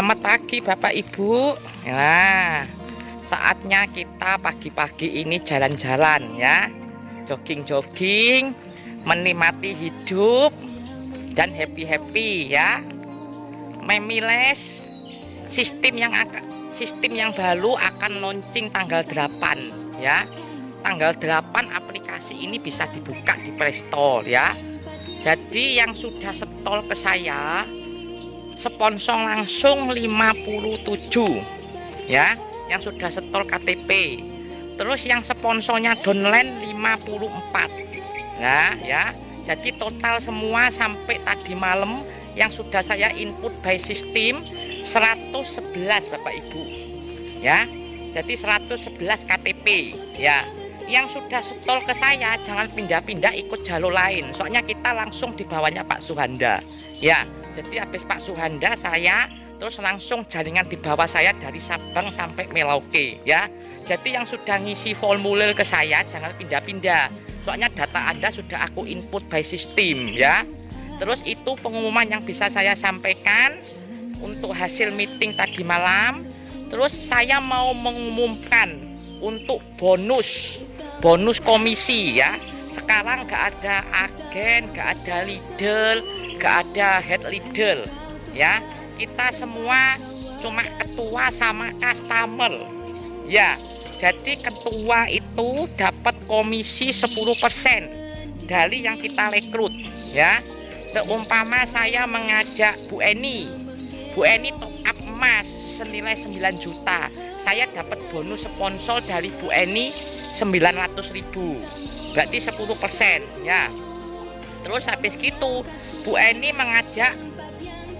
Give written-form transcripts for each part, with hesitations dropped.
Selamat pagi Bapak Ibu. Nah, saatnya kita pagi-pagi ini jalan-jalan ya. Jogging-jogging, menikmati hidup dan happy-happy ya. Memiles sistem yang baru akan launching tanggal 8 ya. Tanggal 8 aplikasi ini bisa dibuka di Play Store ya. Jadi yang sudah setol ke saya sponsor langsung 57 ya, yang sudah setol KTP. Terus yang sponsornya downline 54 ya. Jadi total semua sampai tadi malam yang sudah saya input by system 111 Bapak Ibu ya. Jadi 111 KTP ya. Yang sudah setol ke saya jangan pindah-pindah ikut jalur lain, soalnya kita langsung di bawahnya Pak Suhanda ya. Jadi habis Pak Suhanda saya terus langsung jaringan di bawah saya dari Sabang sampai Merauke ya. Jadi yang sudah ngisi formulir ke saya jangan pindah-pindah, soalnya data Anda sudah aku input by system ya. Terus itu pengumuman yang bisa saya sampaikan untuk hasil meeting tadi malam. Terus saya mau mengumumkan untuk bonus komisi ya. Sekarang gak ada agen, gak ada leader, gak ada head leader ya. Kita semua cuma ketua sama customer ya. Jadi ketua itu dapat komisi 10% dari yang kita rekrut ya. Seumpama saya mengajak Bu Eni top up emas senilai 9 juta, saya dapat bonus sponsor dari Bu Eni 900.000, berarti 10% ya. Terus habis gitu Bu Eni mengajak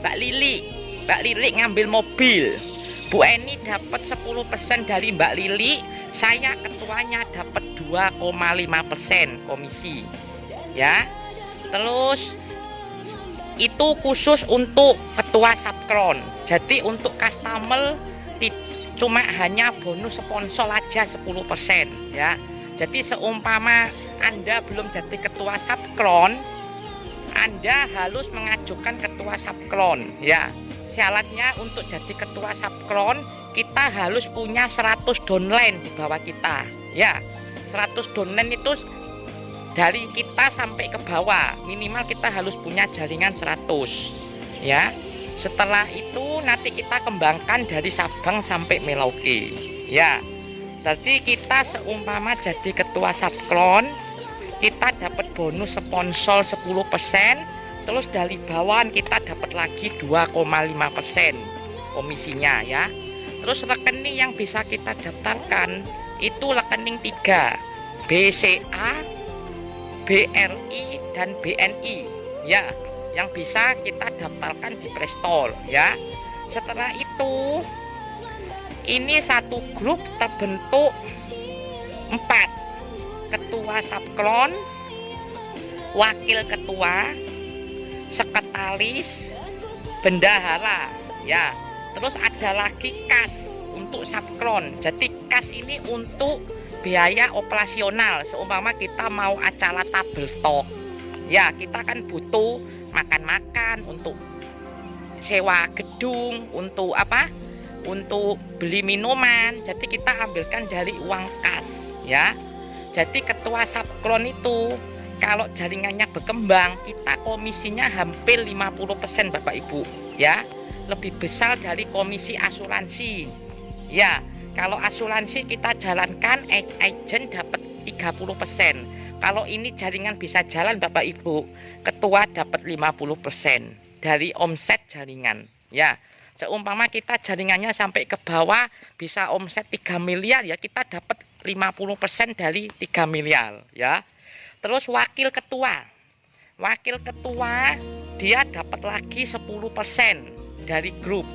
Mbak Lili ngambil mobil, Bu Eni dapat 10% dari Mbak Lili, saya ketuanya dapat 2,5% komisi ya. Terus itu khusus untuk ketua subkron. Jadi untuk customer cuma hanya bonus sponsor aja 10% ya. Jadi seumpama Anda belum jadi ketua subkron, Anda harus mengajukan ketua subkron ya. Syaratnya untuk jadi ketua subkron kita harus punya 100 downline di bawah kita ya. 100 downline itu dari kita sampai ke bawah minimal kita harus punya jaringan 100 ya. Setelah itu nanti kita kembangkan dari Sabang sampai Merauke ya. Jadi kita seumpama jadi ketua subkron kita dapat bonus sponsor 10%, terus dari bawahan kita dapat lagi 2,5% komisinya ya. Terus rekening yang bisa kita daftarkan itu rekening 3, BCA, BRI dan BNI ya, yang bisa kita daftarkan di Play Store ya. Setelah itu ini satu grup terbentuk 4, ketua subkron, wakil ketua, sekretaris, bendahara ya. Terus ada lagi kas untuk subkron. Jadi kas ini untuk biaya operasional, seumpama kita mau acara tabel stok ya, kita kan butuh makan-makan, untuk sewa gedung, untuk apa, untuk beli minuman. Jadi kita ambilkan dari uang kas ya. Jadi ketua subkron itu kalau jaringannya berkembang kita komisinya hampir 50% Bapak Ibu ya. Lebih besar dari komisi asuransi ya. Kalau asuransi kita jalankan agent dapat 30%. Kalau ini jaringan bisa jalan Bapak Ibu, ketua dapat 50% dari omset jaringan ya. Seumpama kita jaringannya sampai ke bawah bisa omset 3 miliar ya, kita dapat 50% dari 3 miliar ya. Terus wakil ketua dia dapat lagi 10% dari grup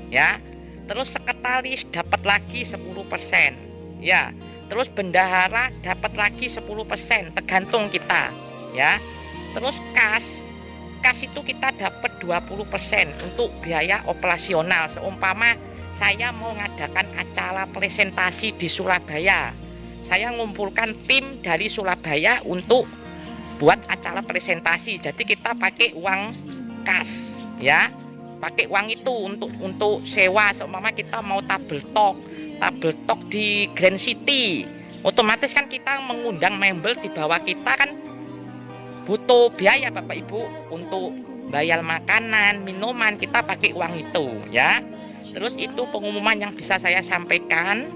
ya. Terus sekretaris dapat lagi 10% ya. Terus bendahara dapat lagi 10%, tergantung kita ya. Terus kas itu kita dapat 20% untuk biaya operasional. Seumpama saya mau ngadakan acara presentasi di Surabaya, saya ngumpulkan tim dari Surabaya untuk buat acara presentasi, jadi kita pakai uang kas ya. pakai uang itu untuk sewa. Seumpama kita mau tabel talk di Grand City, otomatis kan kita mengundang membel di bawah kita kan butuh biaya Bapak Ibu untuk bayar makanan, minuman, kita pakai uang itu ya. Terus itu pengumuman yang bisa saya sampaikan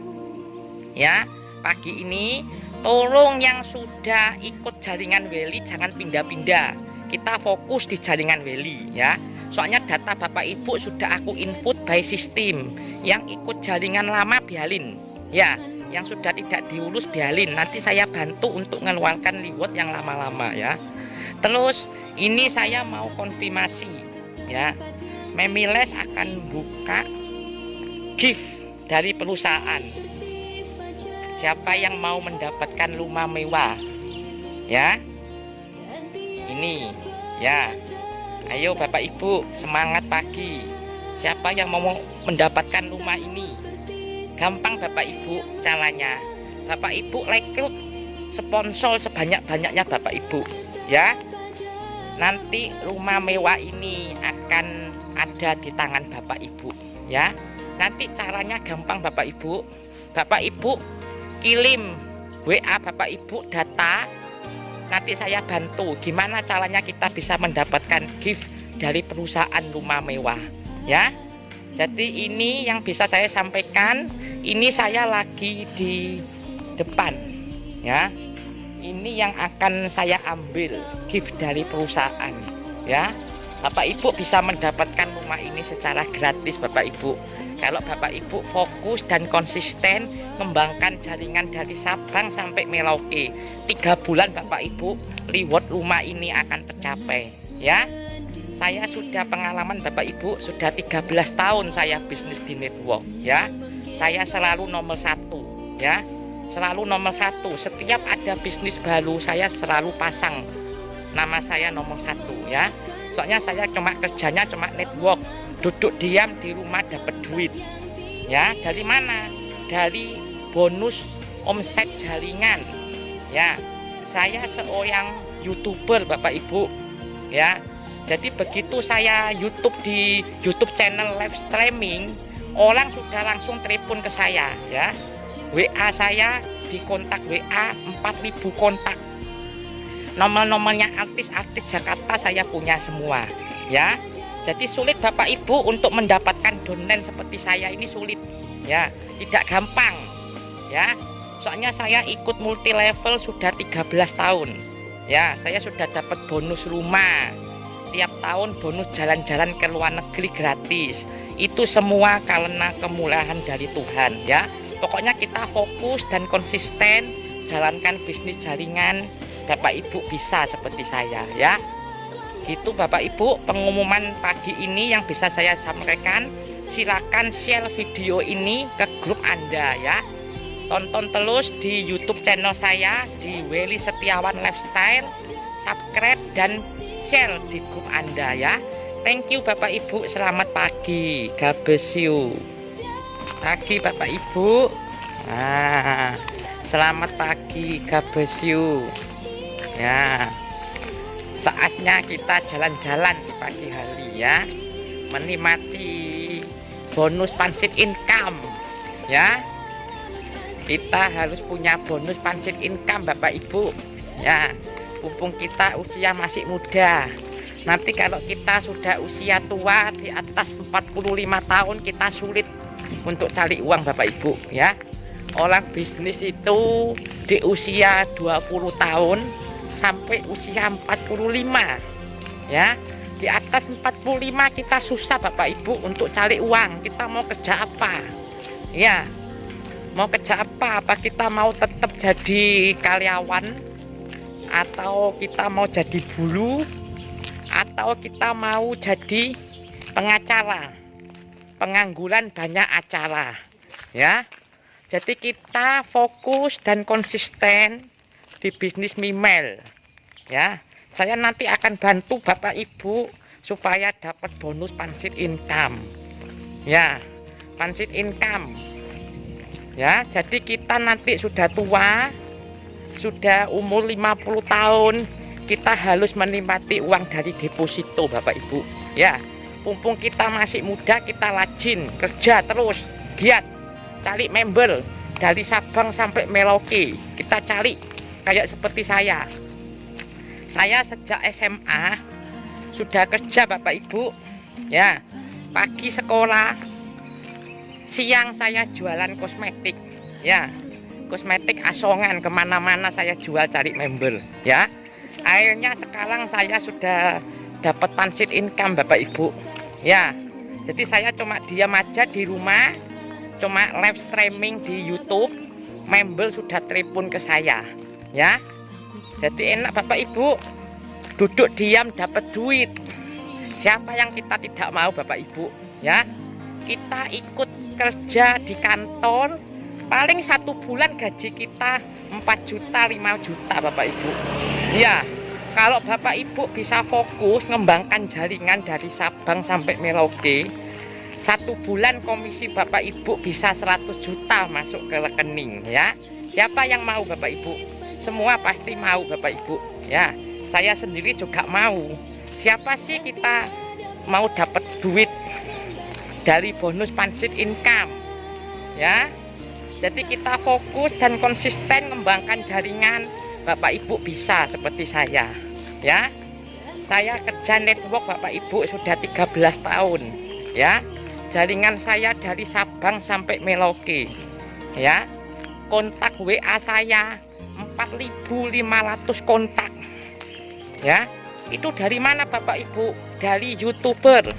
ya pagi ini. Tolong yang sudah ikut jaringan Weli jangan pindah-pindah. Kita fokus di jaringan Weli ya. Soalnya data Bapak Ibu sudah aku input by sistem. Yang ikut jaringan lama biarin ya. Yang sudah tidak diurus biarin. Nanti saya bantu untuk mengeluarkan reward yang lama-lama ya. Terus ini saya mau konfirmasi ya. Memiles akan buka gift dari perusahaan. Siapa yang mau mendapatkan rumah mewah ya, ini ya, ayo Bapak Ibu semangat pagi. Siapa yang mau mendapatkan rumah ini? Gampang Bapak Ibu caranya. Bapak Ibu rekrut sponsor sebanyak-banyaknya Bapak Ibu ya. Nanti rumah mewah ini akan ada di tangan Bapak Ibu ya. Nanti caranya gampang Bapak Ibu. Bapak Ibu kirim WA Bapak Ibu data, nanti saya bantu gimana caranya kita bisa mendapatkan gift dari perusahaan rumah mewah ya. Jadi ini yang bisa saya sampaikan. Ini saya lagi di depan ya. Ini yang akan saya ambil gift dari perusahaan ya. Bapak Ibu bisa mendapatkan rumah ini secara gratis Bapak Ibu. Kalau Bapak Ibu fokus dan konsisten mengembangkan jaringan dari Sabang sampai Merauke, 3 bulan Bapak Ibu reward rumah ini akan tercapai ya. Saya sudah pengalaman Bapak Ibu, sudah 13 tahun saya bisnis di network ya. Saya selalu nomor 1 ya. Selalu nomor 1. Setiap ada bisnis baru saya selalu pasang nama saya nomor 1 ya. Soalnya saya kerjanya cuma network, duduk diam di rumah dapat duit ya. Dari mana? Dari bonus omset jaringan ya. Saya seorang YouTuber Bapak Ibu ya. Jadi begitu saya di YouTube channel live streaming, orang sudah langsung telepon ke saya ya. WA saya di kontak WA 4.000 kontak. Nomor-nomornya artis-artis Jakarta saya punya semua ya. Jadi sulit Bapak Ibu untuk mendapatkan downline seperti saya ini, sulit ya, tidak gampang ya. Soalnya saya ikut multi level sudah 13 tahun ya. Saya sudah dapat bonus rumah tiap tahun, bonus jalan-jalan ke luar negeri gratis. Itu semua karena kemuliaan dari Tuhan ya. Pokoknya kita fokus dan konsisten jalankan bisnis jaringan. Bapak Ibu bisa seperti saya ya. Gitu Bapak Ibu pengumuman pagi ini yang bisa saya sampaikan. Silakan share video ini ke grup Anda ya. Tonton terus di YouTube channel saya di Weli Setiawan Lifestyle. Subscribe dan share di grup Anda ya. Thank you Bapak Ibu, selamat pagi. God bless you. Pagi Bapak Ibu. Selamat pagi, God bless you. Ya, saatnya kita jalan-jalan di pagi hari ya, menikmati bonus passive income ya. Kita harus punya bonus passive income Bapak Ibu ya. Mumpung kita usia masih muda, nanti kalau kita sudah usia tua di atas 45 tahun kita sulit untuk cari uang Bapak Ibu ya. Orang bisnis itu di usia 20 tahun sampai usia 45 ya. Di atas 45 kita susah Bapak Ibu untuk cari uang. Kita mau kerja apa ya, mau kerja apa kita mau tetap jadi karyawan, atau kita mau jadi buruh, atau kita mau jadi pengacara, pengangguran banyak acara ya. Jadi kita fokus dan konsisten di bisnis mimel ya. Saya nanti akan bantu Bapak Ibu supaya dapat bonus passive income ya, passive income ya. Jadi kita nanti sudah tua, sudah umur 50 tahun, kita harus menikmati uang dari deposito Bapak Ibu ya. Mumpung kita masih muda, kita rajin kerja terus, giat cari member dari Sabang sampai Merauke. Kita cari kayak seperti saya sejak SMA sudah kerja Bapak Ibu ya. Pagi sekolah, siang saya jualan kosmetik ya, kosmetik asongan, kemana-mana saya jual cari member ya. Akhirnya sekarang saya sudah dapat passive income Bapak Ibu ya. Jadi saya cuma diam aja di rumah, cuma live streaming di YouTube, member sudah telepon ke saya ya. Jadi enak Bapak Ibu, duduk diam dapat duit. Siapa yang kita tidak mau Bapak Ibu ya. Kita ikut kerja di kantor, paling 1 bulan gaji kita 4 juta 5 juta Bapak Ibu ya. Kalau Bapak Ibu bisa fokus ngembangkan jaringan dari Sabang sampai Merauke, 1 bulan komisi Bapak Ibu bisa 100 juta masuk ke rekening ya. Siapa yang mau Bapak Ibu? Semua pasti mau Bapak Ibu ya. Saya sendiri juga mau. Siapa sih kita mau dapat duit dari bonus passive income ya. Jadi kita fokus dan konsisten mengembangkan jaringan, Bapak Ibu bisa seperti saya ya. Saya kerja network Bapak Ibu sudah 13 tahun ya. Jaringan saya dari Sabang sampai Merauke ya. Kontak WA saya 4.500 kontak ya. Itu dari mana Bapak Ibu? Dari YouTuber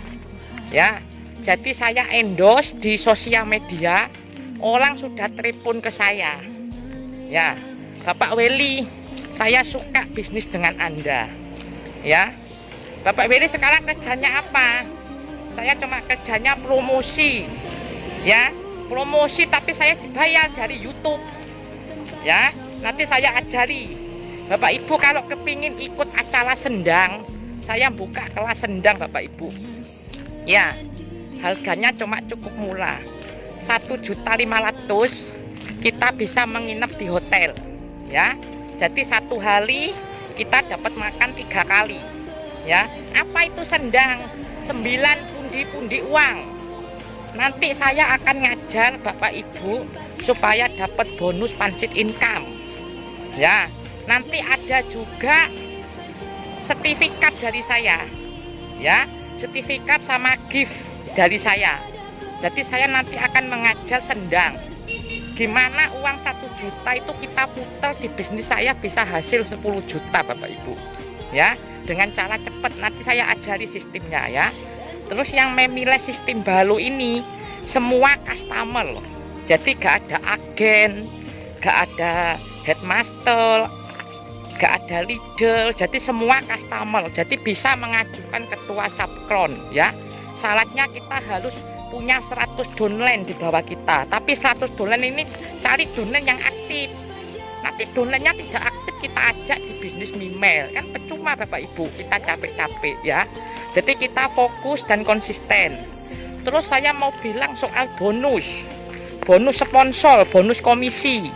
ya. Jadi saya endorse di sosial media, orang sudah telepon ke saya ya. Bapak Weli, saya suka bisnis dengan Anda ya. Bapak Weli sekarang kerjanya apa? Saya cuma kerjanya promosi ya, promosi, tapi saya dibayar dari YouTube ya. Nanti saya ajari Bapak Ibu, kalau kepingin ikut acara sendang, saya buka kelas sendang Bapak Ibu ya. Harganya cuma cukup murah, 1.500.000. Kita bisa menginap di hotel ya. Jadi 1 hari kita dapat makan 3 kali ya. Apa itu sendang? 9 pundi-pundi uang. Nanti saya akan ngajar Bapak Ibu supaya dapat bonus passive income ya. Nanti ada juga sertifikat dari saya ya, sertifikat sama gift dari saya. Jadi saya nanti akan mengajar sendang gimana uang 1 juta itu kita putar di bisnis saya bisa hasil 10 juta Bapak Ibu ya, dengan cara cepat. Nanti saya ajari sistemnya ya. Terus yang memilih sistem baru ini semua customer loh. Jadi gak ada agen, gak ada headmaster, gak ada leader, jadi semua customer. Jadi bisa mengajukan ketua subkron ya. Syaratnya kita harus punya 100 downline di bawah kita. Tapi 100 downline ini cari downline yang aktif. Nanti downline-nya tidak aktif kita ajak di bisnis email, kan percuma Bapak Ibu, kita capek-capek ya. Jadi kita fokus dan konsisten. Terus saya mau bilang soal bonus sponsor, bonus komisi.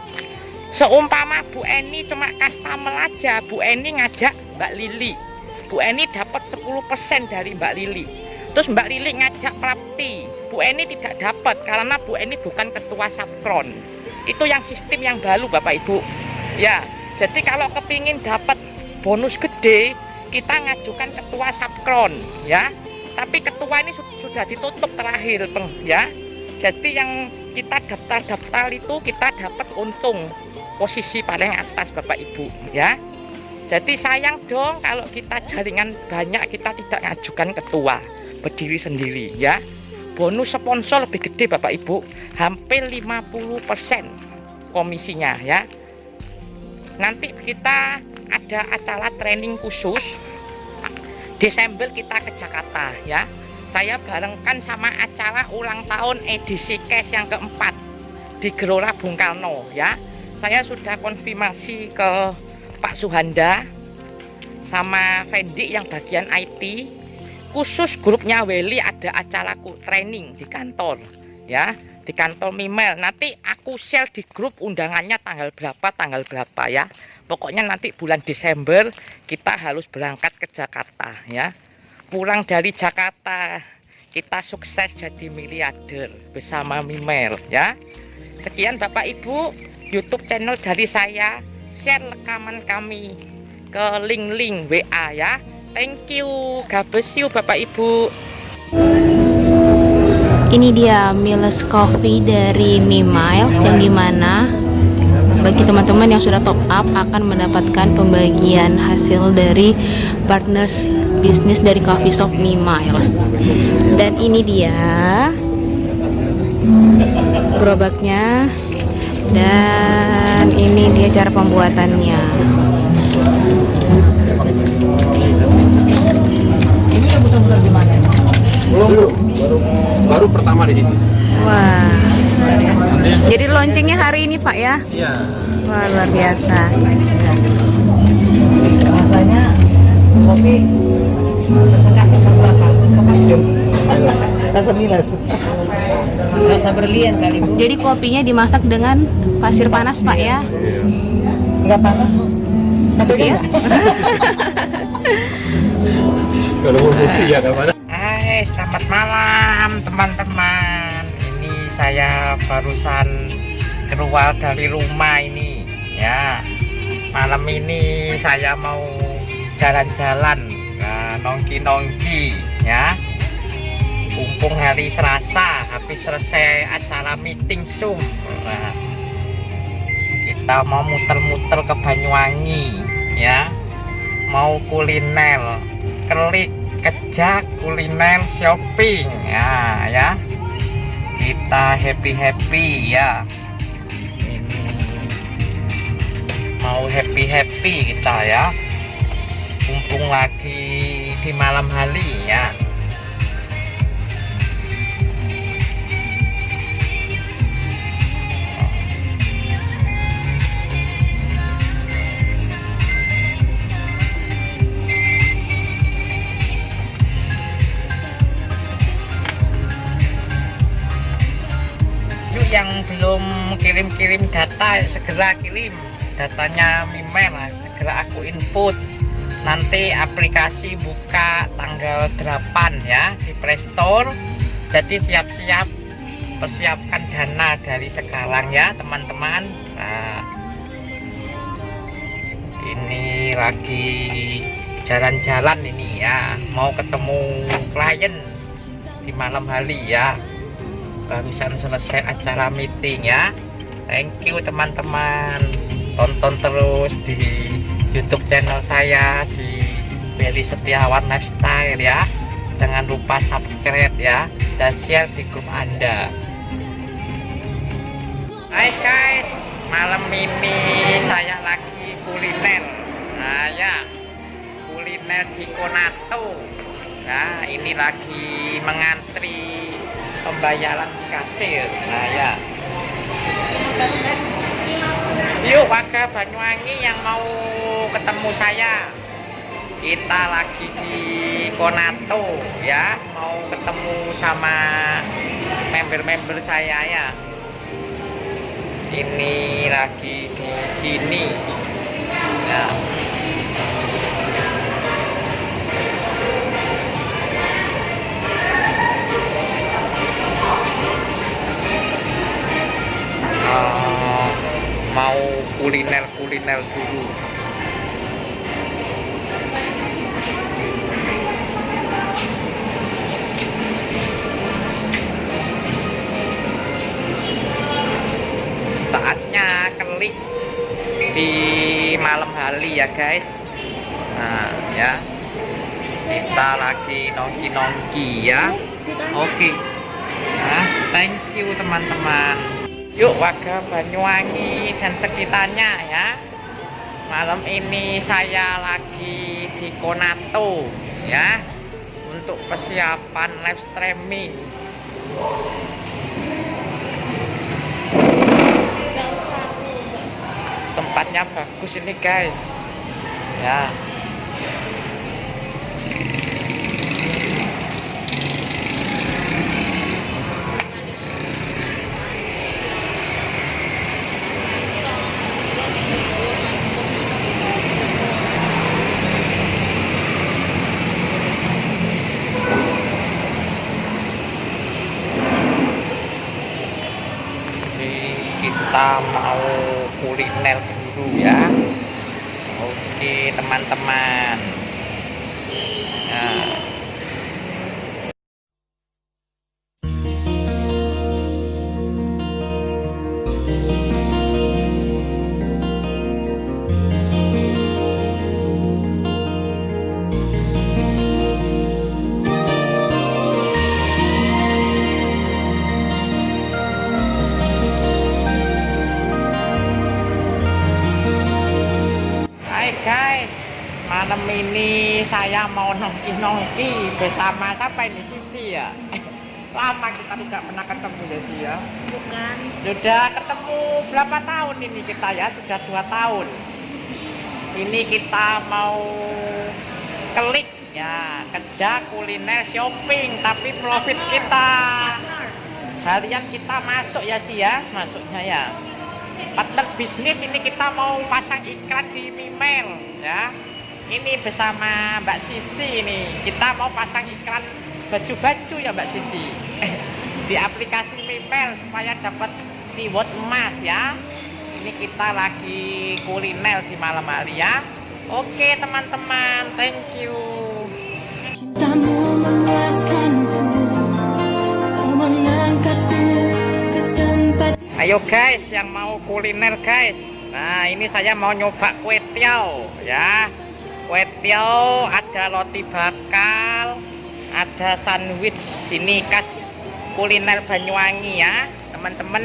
Seumpama Bu Eni cuma customer aja, Bu Eni ngajak Mbak Lili, Bu Eni dapat 10% dari Mbak Lili. Terus Mbak Lili ngajak Prapti, Bu Eni tidak dapat karena Bu Eni bukan ketua subkron. Itu yang sistem yang baru Bapak Ibu ya. Jadi kalau kepingin dapat bonus gede, kita ngajukan ketua subkron ya. Tapi ketua ini sudah ditutup terakhir ya. Jadi yang kita daftar itu kita dapat untung posisi paling atas Bapak Ibu ya. Jadi sayang dong kalau kita jaringan banyak kita tidak ngajukan ketua, berdiri sendiri ya. Bonus sponsor lebih gede Bapak Ibu, hampir 50% komisinya ya. Nanti kita ada acara training khusus Desember, kita ke Jakarta ya. Saya barengkan sama acara ulang tahun edisi CASH yang keempat di Gelora Bung Karno ya. Saya sudah konfirmasi ke Pak Suhanda sama Fendi yang bagian IT. Khusus grupnya Weli ada acaraku training di kantor ya, di kantor Mimel. Nanti aku share di grup undangannya tanggal berapa ya. Pokoknya nanti bulan Desember kita harus berangkat ke Jakarta ya. Pulang dari Jakarta kita sukses jadi miliarder bersama Mimel ya. Sekian Bapak Ibu YouTube channel dari saya, share rekaman kami ke link-link WA ya. Thank you, God bless you Bapak Ibu. Ini dia Miles Coffee dari Mimiles, yang dimana bagi teman-teman yang sudah top up akan mendapatkan pembagian hasil dari partners bisnis dari coffee shop Mimiles. Dan ini dia gerobaknya, dan ini dia cara pembuatannya. Ini betul-betul gimana? Baru pertama di sini. Wah. Jadi launchingnya hari ini Pak ya? Iya. Wah, luar biasa. Rasanya kopi rasa milas, rasa berlian kali Bu. Jadi kopinya dimasak dengan pasir panas Pak ya? Nggak panas kok. Tapi Iya. Kalau mau bukti ya kemana? Hai, selamat malam teman-teman. Ini saya barusan keluar dari rumah ini ya. Malam ini saya mau jalan-jalan, nongki-nongki ya. Mumpung hari Selasa, habis selesai acara meeting Zoom. Nah, kita mau muter-muter ke Banyuwangi ya. Mau kuliner, klik kejak kuliner shopping ya, kita happy ya. Ini mau happy kita ya, mumpung lagi di malam hari ya. Yang belum kirim data segera kirim datanya Mimel, segera aku input. Nanti aplikasi buka tanggal 8 ya di Play Store. Jadi siap-siap, persiapkan dana dari sekarang ya teman-teman. Nah, ini lagi jalan-jalan ini ya, mau ketemu klien di malam hari ya. Barusan selesai acara meeting ya. Thank you teman-teman, tonton terus di YouTube channel saya di Belly Setiawan Lifestyle ya. Jangan lupa subscribe ya, dan share di grup Anda. Hai guys, malam ini saya lagi kuliner. Nah ya, kuliner di Konato. Nah, ini lagi mengantri pembayaran kasir. Nah ya, yuk warga Banyuwangi yang mau ketemu saya, kita lagi di Konato ya, mau ketemu sama member-member saya ya. Ini lagi di sini ya. Mau kuliner dulu. Saatnya klik di malam hari ya guys. Nah ya, kita lagi nongki-nongki ya. Oke. Nah, thank you teman-teman. Yuk warga Banyuwangi dan sekitarnya ya. Malam ini saya lagi di Konato ya, untuk persiapan live streaming. Tempatnya bagus ini guys ya. kuliner guru ya. Oke teman-teman. Nah. Hai guys, malam ini saya mau nongki-nongki bersama siapa ini, Sisi ya? Lama kita tidak pernah ketemu ya Sisi ya? Bukan. Sudah ketemu berapa tahun ini kita ya? Sudah 2 tahun. Ini kita mau klik ya, kerja kuliner shopping, tapi profit kita harian kita masuk ya Sisi ya? Masuknya ya. Partner bisnis ini kita mau pasang iklan di Mimel ya. Ini bersama Mbak Sisi ini. Kita mau pasang iklan baju-baju ya Mbak Sisi. Di aplikasi Mimel supaya dapat reward emas ya. Ini kita lagi kuliner di malam hari ya. Oke teman-teman, thank you. Cintamu memuaskanku, kau mengangkatku ke tempat. Ayo guys, yang mau kuliner guys. Nah ini saya mau nyoba kue tiaw ya. Kue tiaw, ada roti bakar, ada sandwich. Ini khas kuliner Banyuwangi ya teman-teman.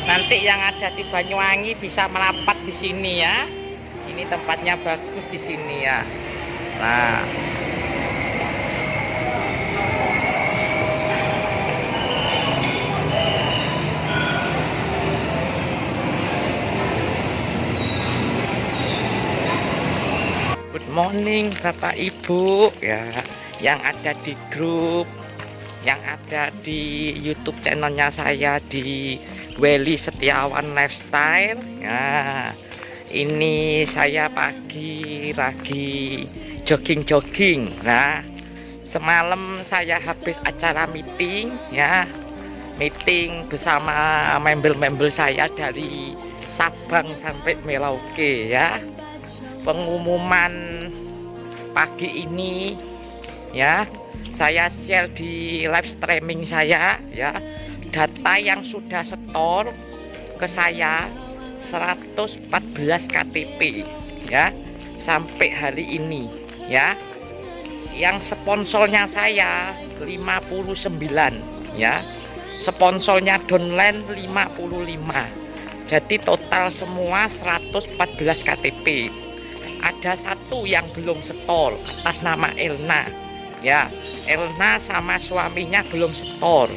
Nanti yang ada di Banyuwangi bisa merapat di sini ya. Ini tempatnya bagus di sini ya. Nah good morning Bapak Ibu ya, yang ada di grup, yang ada di YouTube channelnya saya di Welly Setiawan Lifestyle ya. Ini saya pagi lagi jogging-jogging. Nah semalam saya habis acara meeting ya, meeting bersama member-member saya dari Sabang sampai Merauke ya. Pengumuman pagi ini ya saya share di live streaming saya ya, data yang sudah setor ke saya 114 KTP ya sampai hari ini ya. Yang sponsornya saya 59 ya, sponsornya downline 55, jadi total semua 114 KTP. Ada satu yang belum setor atas nama Elna ya. Elna sama suaminya belum setor.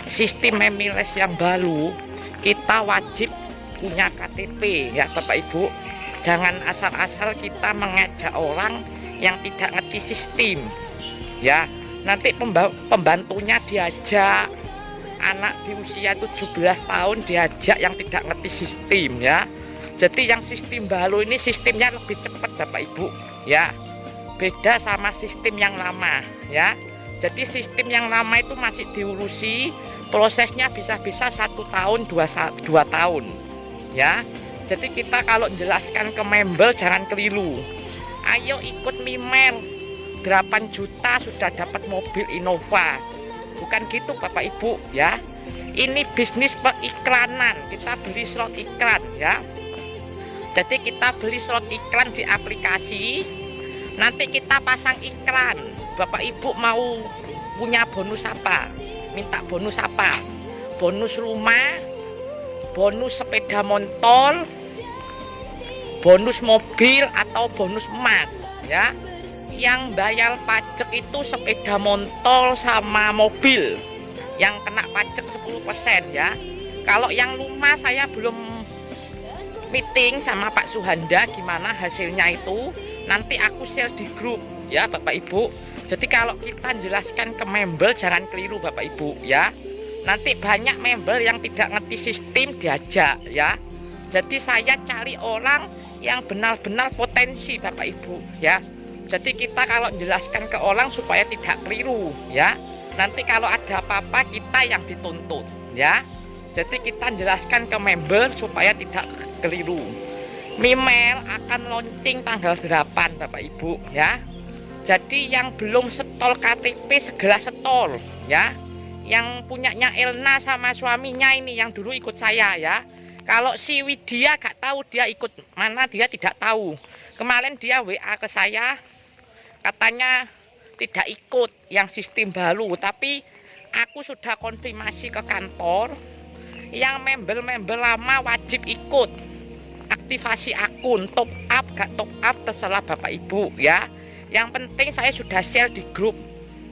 Sistem Memiles yang baru, kita wajib punya KTP ya Bapak Ibu. Jangan asal-asal kita mengajak orang yang tidak ngerti sistem ya. Nanti pembantunya diajak, anak di usia 17 tahun diajak yang tidak ngerti sistem ya. Jadi yang sistem baru ini sistemnya lebih cepat Bapak Ibu ya, beda sama sistem yang lama ya. Jadi sistem yang lama itu masih diurusi, prosesnya bisa-bisa 1 tahun 2 tahun ya. Jadi kita kalau menjelaskan ke member jangan keliru. Ayo ikut Mimel, 8 juta sudah dapat mobil Innova. Bukan gitu Bapak Ibu ya. Ini bisnis periklanan, kita beli slot iklan ya. Jadi kita beli slot iklan di aplikasi, nanti kita pasang iklan. Bapak Ibu mau punya bonus apa? Minta bonus apa? Bonus rumah, bonus sepeda motor, bonus mobil atau bonus emas ya. Yang bayar pajak itu sepeda motor sama mobil, yang kena pajak 10% ya. Kalau yang rumah saya belum meeting sama Pak Suhanda gimana hasilnya itu, nanti aku share di grup ya Bapak Ibu. Jadi kalau kita jelaskan ke member jangan keliru Bapak Ibu ya. Nanti banyak member yang tidak ngerti sistem diajak ya. Jadi saya cari orang yang benar-benar potensi Bapak Ibu ya. Jadi kita kalau jelaskan ke orang supaya tidak keliru ya. Nanti kalau ada apa-apa kita yang dituntut ya. Jadi kita jelaskan ke member supaya tidak keliru. Mimel akan launching tanggal 8 Bapak Ibu ya. Jadi yang belum setol KTP segera setol ya. Yang punyanya Elna sama suaminya ini yang dulu ikut saya ya. Kalau si Widya gak tahu dia ikut mana, dia tidak tahu. Kemarin dia WA ke saya katanya tidak ikut yang sistem baru, tapi aku sudah konfirmasi ke kantor. Yang member-member lama wajib ikut aktivasi akun, top up gak top up terserah Bapak Ibu ya. Yang penting saya sudah share di grup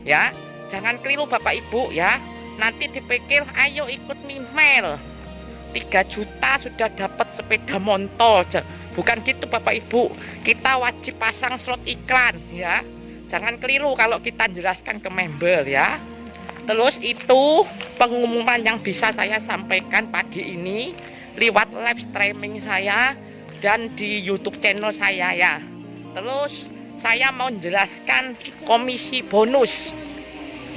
ya. Jangan keliru Bapak Ibu ya. Nanti dipikir ayo ikut Mimel 3 juta sudah dapat sepeda motor. Bukan gitu Bapak Ibu. Kita wajib pasang slot iklan ya. Jangan keliru kalau kita jelaskan ke member ya. Terus itu pengumuman yang bisa saya sampaikan pagi ini lewat live streaming saya dan di YouTube channel saya ya. Terus saya mau menjelaskan komisi bonus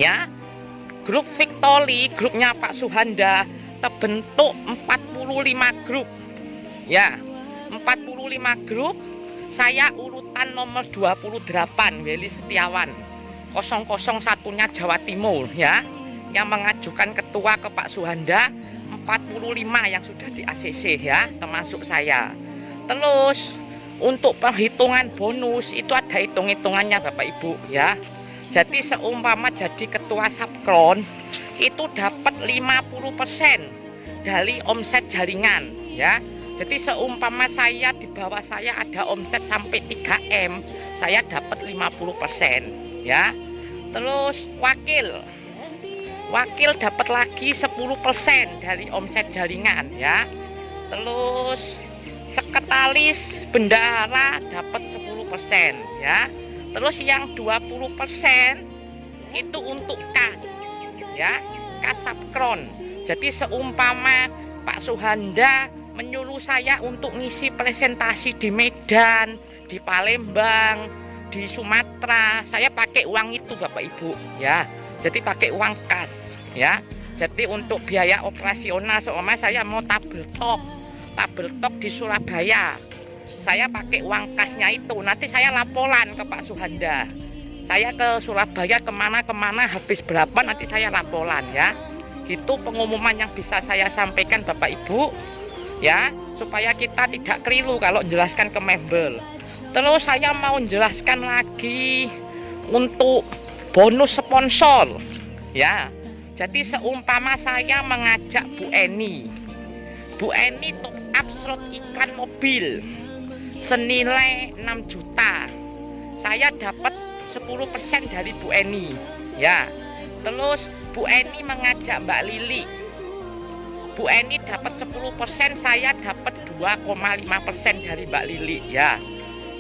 ya. Grup Victory, grupnya Pak Suhanda terbentuk 45 grup ya. 45 grup. Saya urutan nomor 28 Weli Setiawan 001-nya Jawa Timur ya, yang mengajukan ketua ke Pak Suhanda 45 yang sudah di ACC ya, termasuk saya. Terus untuk perhitungan bonus itu ada hitung-hitungannya Bapak Ibu ya. Jadi seumpama jadi ketua subkron itu dapat 50% dari omset jaringan ya. Jadi seumpama saya di bawah saya ada omset sampai 3M, saya dapat 50% ya. Terus wakil dapat lagi 10% dari omset jaringan ya. Terus sekretaris bendahara dapat 10% ya. Terus yang 20% itu untuk kas ya, kas subkron. Jadi seumpama Pak Suhanda menyuruh saya untuk ngisi presentasi di Medan, di Palembang, di Sumatera, saya pakai uang itu Bapak Ibu ya. Jadi pakai uang kas ya. Jadi untuk biaya operasional seumpama saya mau tabel tok di Surabaya, saya pakai uang kasnya itu. Nanti saya laporan ke Pak Suhanda, saya ke Surabaya kemana habis berapa, nanti saya laporan ya. Itu pengumuman yang bisa saya sampaikan Bapak Ibu ya, supaya kita tidak keliru kalau jelaskan ke member. Terus saya mau jelaskan lagi untuk bonus sponsor ya. Jadi seumpama saya mengajak Bu Eni top up slot iklan mobil senilai 6 juta, saya dapat 10% dari Bu Eni ya. Terus Bu Eni mengajak Mbak Lili, Bu Eni dapat 10%, saya dapat 2,5% dari Mbak Lili ya.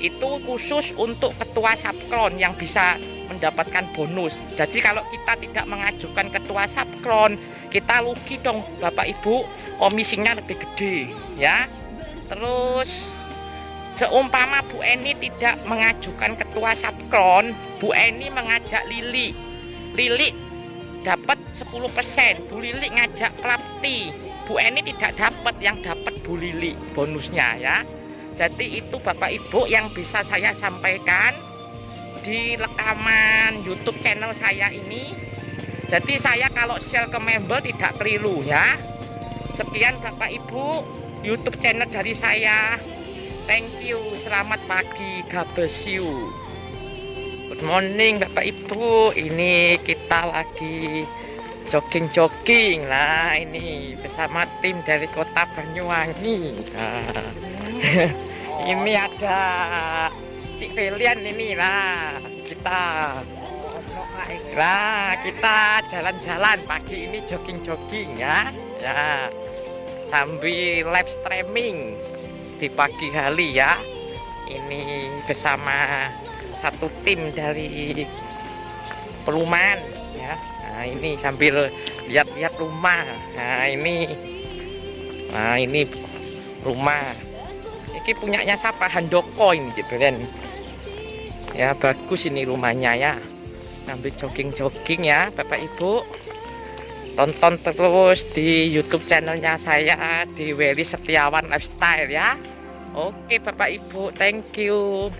Itu khusus untuk ketua subkron yang bisa mendapatkan bonus. Jadi kalau kita tidak mengajukan ketua subkron, kita rugi dong Bapak Ibu, komisinya lebih gede ya. Terus seumpama Bu Eni tidak mengajukan ketua subkron, Bu Eni mengajak Lili dapat 10%, Bu Lili ngajak Plapti, Bu Eni tidak dapat, yang dapat Bu Lili bonusnya ya. Jadi itu Bapak Ibu yang bisa saya sampaikan di rekaman YouTube channel saya ini. Jadi saya kalau share ke member tidak keliru ya. Sekian Bapak Ibu YouTube channel dari saya. Thank you, selamat pagi, God bless you. Good morning Bapak Ibu. Ini kita lagi jogging lah, ini bersama tim dari Kota Banyuwangi. Nah, ini ada Cik Felian ini lah, kita jalan-jalan pagi ini, jogging ya sambil live streaming di pagi hari ya. Ini bersama satu tim dari perumahan ya. Nah ini sambil lihat-lihat rumah. Nah ini rumah. Ini punyanya siapa? Handoko ini Cipren. Ya bagus ini rumahnya ya. Sambil jogging-jogging ya Bapak Ibu. tonton terus di YouTube channelnya saya di Welly Setiawan Lifestyle ya. Oke Bapak Ibu, thank you.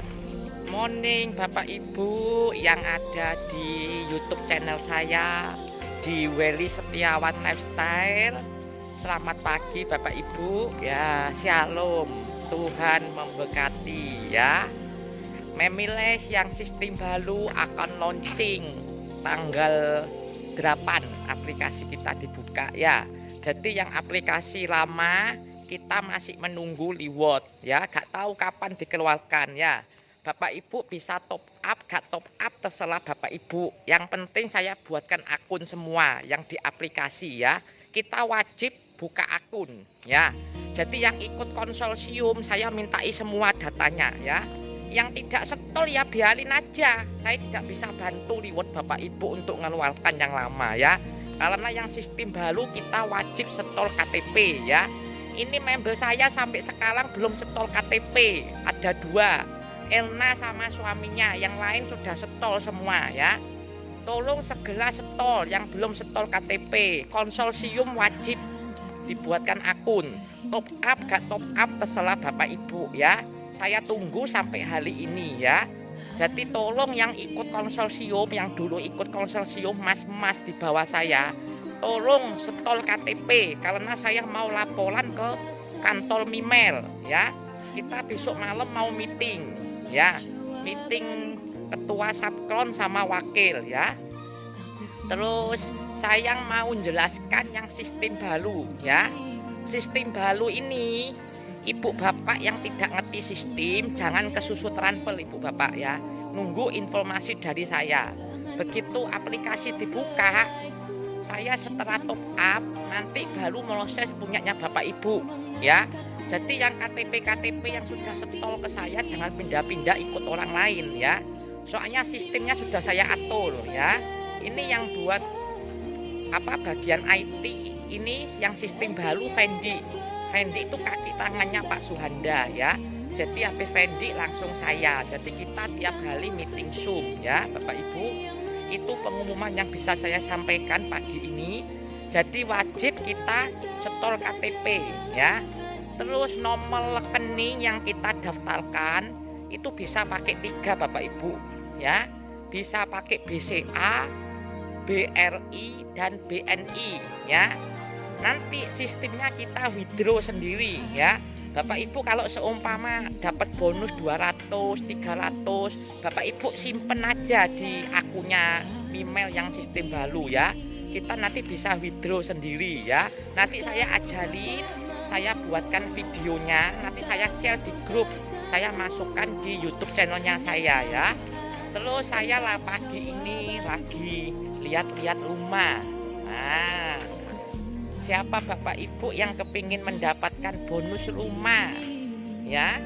Morning Bapak Ibu yang ada di YouTube channel saya di Welly Setiawan Lifestyle. Selamat pagi Bapak Ibu ya, shalom, Tuhan memberkati ya. Memiles yang sistem baru akan launching tanggal 8 aplikasi kita dibuka ya. Jadi yang aplikasi lama kita masih menunggu reward ya, gak tahu kapan dikeluarkan ya. Bapak Ibu bisa top up, gak top up terserah Bapak Ibu. Yang penting saya buatkan akun semua yang di aplikasi ya. Kita wajib buka akun ya. Jadi yang ikut konsorsium saya mintai semua datanya ya. Yang tidak setol ya biarin aja. Saya tidak bisa bantu reward Bapak Ibu untuk mengeluarkan yang lama ya. Karena yang sistem baru kita wajib setol KTP ya. Ini member saya sampai sekarang belum setol KTP. Ada 2, Elna sama suaminya. Yang lain sudah setol semua ya. Tolong segera setol yang belum setol KTP. Konsorsium wajib dibuatkan akun. Top up gak top up terserah Bapak Ibu ya. Saya tunggu sampai hari ini ya. Jadi tolong yang ikut konsorsium, yang dulu ikut konsorsium mas-mas di bawah saya, tolong setol KTP karena saya mau laporan ke kantor Mimel ya. Kita besok malam mau meeting ya, meeting ketua subkron sama wakil ya. Terus saya mau menjelaskan yang sistem baru ya. Sistem baru ini Ibu Bapak yang tidak ngerti sistem jangan kesusu transfer Ibu Bapak ya. Nunggu informasi dari saya. Begitu aplikasi dibuka, saya setelah top up nanti baru proses punyanya Bapak Ibu ya. Jadi yang KTP yang sudah setol ke saya jangan pindah-pindah ikut orang lain ya. Soalnya sistemnya sudah saya atur ya. Ini yang buat bagian IT ini yang sistem baru Fendi itu kaki tangannya Pak Suhanda ya. Jadi habis Fendi langsung saya. Jadi kita tiap kali meeting Zoom ya Bapak Ibu. Itu pengumuman yang bisa saya sampaikan pagi ini. Jadi wajib kita setol KTP ya. Terus nomor rekening yang kita daftarkan itu bisa pakai 3 Bapak Ibu ya. Bisa pakai BCA, BRI dan BNI ya. Nanti sistemnya kita withdraw sendiri ya. Bapak Ibu kalau seumpama dapat bonus 200, 300, Bapak Ibu simpen aja di akunnya email yang sistem baru ya. Kita nanti bisa withdraw sendiri ya. Nanti saya ajarin, saya buatkan videonya, nanti saya share di grup, saya masukkan di YouTube channelnya saya ya. Terus saya lah pagi ini lagi lihat-lihat rumah. Nah, siapa Bapak Ibu yang kepingin mendapatkan bonus rumah ya.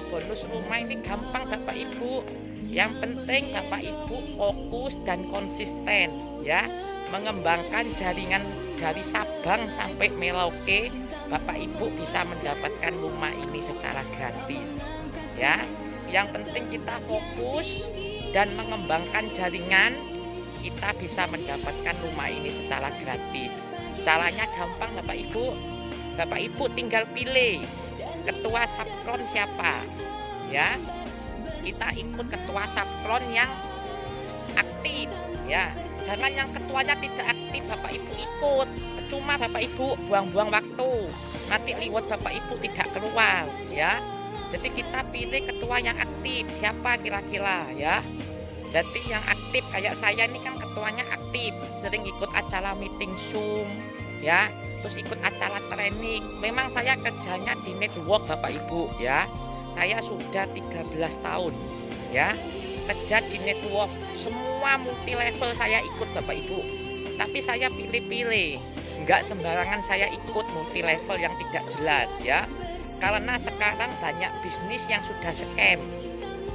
Bonus rumah ini gampang Bapak Ibu. Yang penting Bapak Ibu fokus dan konsisten ya. Mengembangkan jaringan dari Sabang sampai Merauke. Bapak Ibu bisa mendapatkan rumah ini secara gratis ya. Yang penting kita fokus dan mengembangkan jaringan, kita bisa mendapatkan rumah ini secara gratis. Caranya gampang Bapak Ibu. Bapak Ibu tinggal pilih ketua subkron siapa ya. Kita ikut ketua subkron yang aktif ya. Jangan yang ketuanya tidak aktif Bapak Ibu ikut. Cuma Bapak Ibu buang-buang waktu. Nanti reward Bapak Ibu tidak keluar ya. Jadi kita pilih ketua yang aktif siapa kira-kira ya. Jadi yang aktif kayak saya ini kan ketuanya aktif, sering ikut acara meeting Zoom ya, terus ikut acara training. Memang saya kerjanya di network Bapak Ibu ya. Saya sudah 13 tahun ya kerja di network. Semua multi level saya ikut Bapak Ibu. Tapi saya pilih-pilih, enggak sembarangan saya ikut multi level yang tidak jelas ya. Karena sekarang banyak bisnis yang sudah scam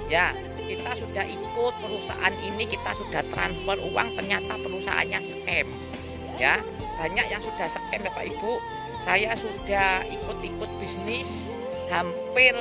ya. Kita sudah ikut perusahaan ini, kita sudah transfer uang, ternyata perusahaannya scam ya. Banyak yang sudah scam Bapak Ibu. Saya sudah ikut-ikut bisnis hampir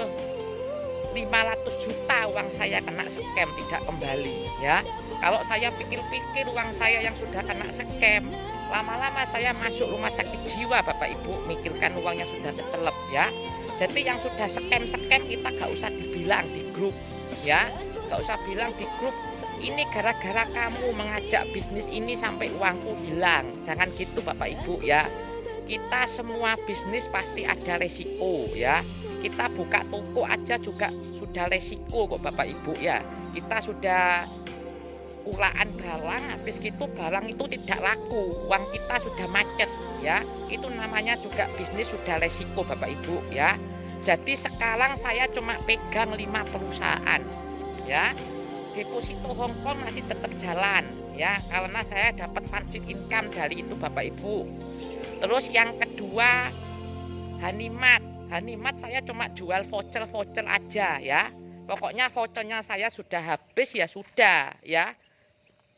500 juta uang saya kena scam tidak kembali ya. Kalau saya pikir-pikir uang saya yang sudah kena scam Lama-lama saya masuk rumah sakit jiwa Bapak Ibu, mikirkan uangnya sudah kecelep ya. Jadi yang sudah scam kita gak usah dibilang di grup ya, gak usah bilang di grup ini gara-gara kamu mengajak bisnis ini sampai uangku hilang. Jangan gitu Bapak Ibu ya. Kita semua bisnis pasti ada resiko ya. Kita buka toko aja juga sudah resiko kok Bapak Ibu ya. Kita sudah ulaan barang, habis gitu barang itu tidak laku, uang kita sudah macet ya. Itu namanya juga bisnis sudah resiko Bapak Ibu ya. Jadi sekarang saya cuma pegang 5 perusahaan ya. Deposito Hongkong masih tetap jalan ya, karena saya dapat passive income dari itu Bapak Ibu. Terus yang kedua Hanimat saya cuma jual voucher aja ya. Pokoknya vouchernya saya sudah habis ya sudah ya.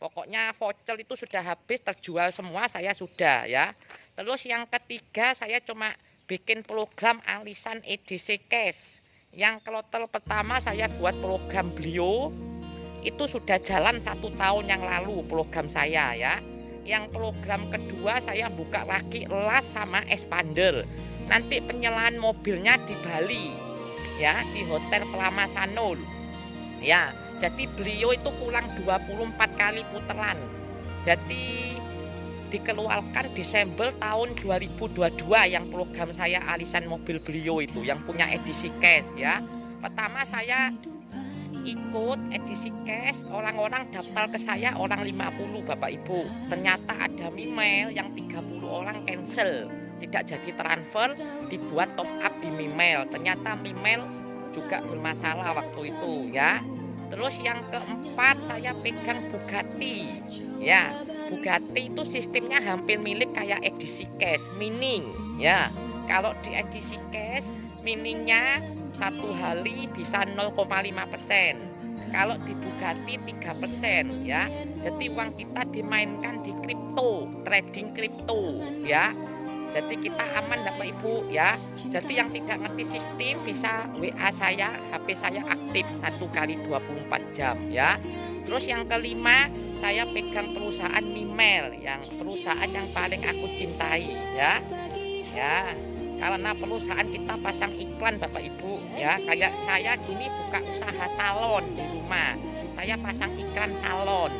Pokoknya voucher itu sudah habis, terjual semua, saya sudah ya. Terus yang ketiga saya cuma bikin program alisan EDC Cash. Yang kloter pertama saya buat program Blio, itu sudah jalan 1 tahun yang lalu program saya ya. Yang program kedua saya buka lagi las sama expander. Nanti penyelaan mobilnya di Bali ya, di Hotel Pelama Sanul ya. Jadi beliau itu pulang 24 kali puteran. Jadi dikeluarkan Desember tahun 2022 yang program saya alisan mobil beliau itu yang punya edisi cash ya. Pertama saya ikut edisi cash, orang-orang daftar ke saya orang 50 Bapak Ibu. Ternyata ada Mimiles yang 30 orang cancel, tidak jadi transfer, dibuat top up di Mimiles. Ternyata Mimiles juga bermasalah waktu itu ya. Terus yang keempat saya pegang Bugatti ya. Bugatti itu sistemnya hampir milik kayak edisi cash, mining ya. Kalau di edisi cash miningnya 1 hari bisa 0,5%. Kalau di Bugatti 3% ya. Jadi uang kita dimainkan di kripto, trading kripto ya. Jadi kita aman Bapak Ibu ya. Jadi yang tidak ngerti sistem bisa WA saya, HP saya aktif 1 kali 24 jam ya. Terus yang kelima saya pegang perusahaan Mimiles, yang perusahaan yang paling aku cintai ya. Ya, karena perusahaan kita pasang iklan Bapak Ibu ya. Kayak saya gini buka usaha salon di rumah, saya pasang iklan salon.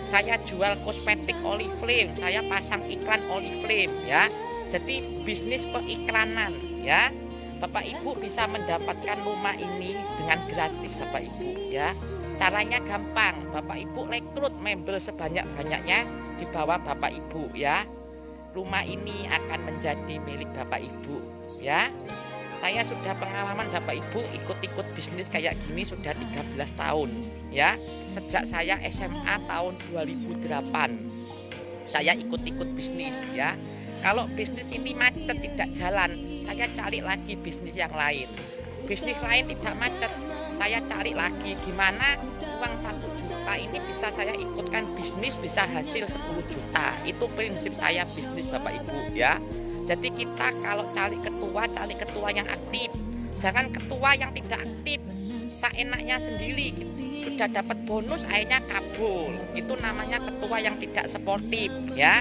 Saya jual kosmetik Oriflame, saya pasang iklan Oriflame ya. Jadi bisnis periklanan ya. Bapak Ibu bisa mendapatkan rumah ini dengan gratis Bapak Ibu ya. Caranya gampang, Bapak Ibu rekrut member sebanyak-banyaknya di bawah Bapak Ibu ya. Rumah ini akan menjadi milik Bapak Ibu ya. Saya sudah pengalaman Bapak Ibu ikut-ikut bisnis kayak gini sudah 13 tahun ya. Sejak saya SMA tahun 2008 saya ikut-ikut bisnis ya. Kalau bisnis ini macet tidak jalan, saya cari lagi bisnis yang lain. Bisnis lain tidak macet, saya cari lagi gimana uang 1 juta ini bisa saya ikutkan bisnis bisa hasil 10 juta. Itu prinsip saya bisnis Bapak Ibu ya. Jadi kita kalau cari ketua yang aktif. Jangan ketua yang tidak aktif, tak enaknya sendiri. Sudah dapat bonus akhirnya kabur. Itu namanya ketua yang tidak sportif ya.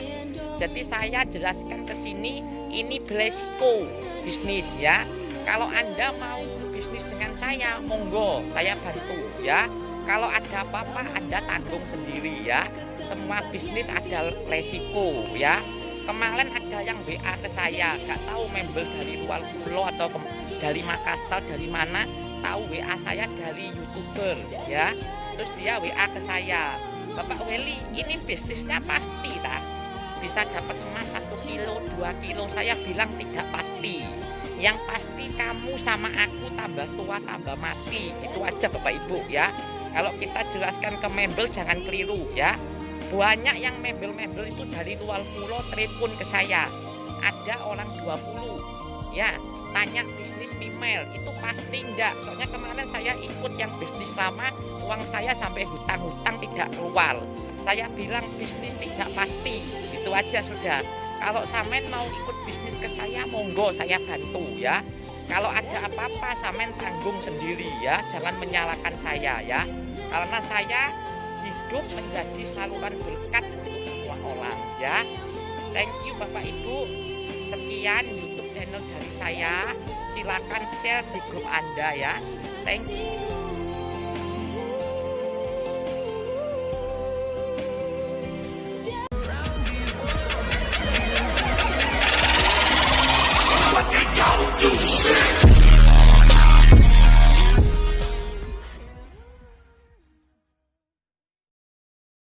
Jadi saya jelaskan ke sini, ini beresiko bisnis ya. Kalau Anda mau bisnis dengan saya, monggo, saya bantu ya. Kalau ada apa-apa Anda tanggung sendiri ya. Semua bisnis ada resiko ya. Kemarin ada yang WA ke saya, gak tahu member dari luar pulau atau dari Makassar, dari mana, tahu WA saya dari YouTuber ya. Terus dia WA ke saya, Bapak Weli, ini bisnisnya pasti tak? Bisa dapat emas 1 kilo, 2 kilo. Saya bilang tidak pasti. Yang pasti kamu sama aku tambah tua tambah mati. Itu aja Bapak Ibu ya. Kalau kita jelaskan ke member jangan keliru ya. Banyak yang member itu dari luar pulau telepon ke saya. Ada orang 20 ya, tanya bisnis Mimiles itu pasti enggak. Soalnya kemarin saya ikut yang bisnis lama, uang saya sampai hutang-hutang tidak keluar. Saya bilang bisnis tidak pasti. Itu aja sudah. Kalau Samen mau ikut bisnis ke saya, monggo saya bantu ya. Kalau ada apa-apa Samen tanggung sendiri ya. Jangan menyalahkan saya ya. Karena saya hidup menjadi saluran berkat untuk semua orang ya. Thank you Bapak Ibu. Sekian YouTube channel dari saya. Silakan share di grup Anda ya. Thank you.